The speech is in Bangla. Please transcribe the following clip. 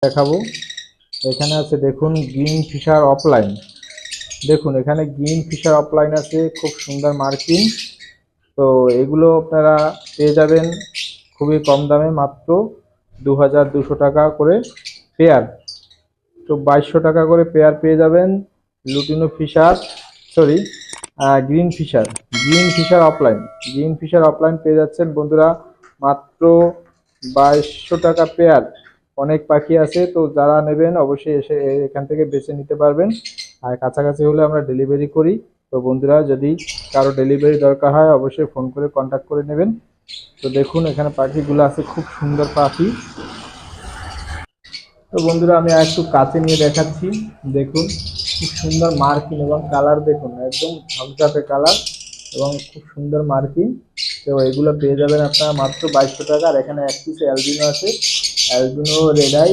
দেখাবো। এখানে আছে দেখুন গ্রিন ফিশার অফলাইন। দেখুন এখানে গ্রিন ফিশার অফলাইন আছে, খুব সুন্দর মার্কিং। তো এগুলো আপনারা পেয়ে যাবেন খুবই কম দামে, মাত্র 2200 টাকা করে পেয়ার। তো 2200 টাকা করে পেয়ার পেয়ে যাবেন lutino Fischer, sorry green Fischer. Green Fischer offline পেয়ে যাচ্ছেন বন্ধুরা মাত্র 2200 টাকা পেয়ার। অনেক পাখি আছে, তো যারা নেবেন অবশ্যই এসে এখান থেকে বেছে নিতে পারবেন। আর কাছাকাছি হলে আমরা ডেলিভারি করি। তো বন্ধুরা যদি কারো ডেলিভারি দরকার হয় অবশ্যই ফোন করে কন্ট্যাক্ট করে নেবেন। তো দেখুন এখানে পাখিগুলো আছে, খুব সুন্দর পাখি। তো বন্ধুরা আমি একটু কাছে নিয়ে দেখাচ্ছি। দেখুন খুব সুন্দর মার্কিং এবং কালার, দেখুন একদম ঝকঝকে কালার এবং খুব সুন্দর মার্কিং। তো এগুলো পেয়ে যাবেন আপনারা মাত্র 2200 টাকা। আর এখানে এক পিস অ্যালবিনো আছে, অ্যালবিনো রেড আই।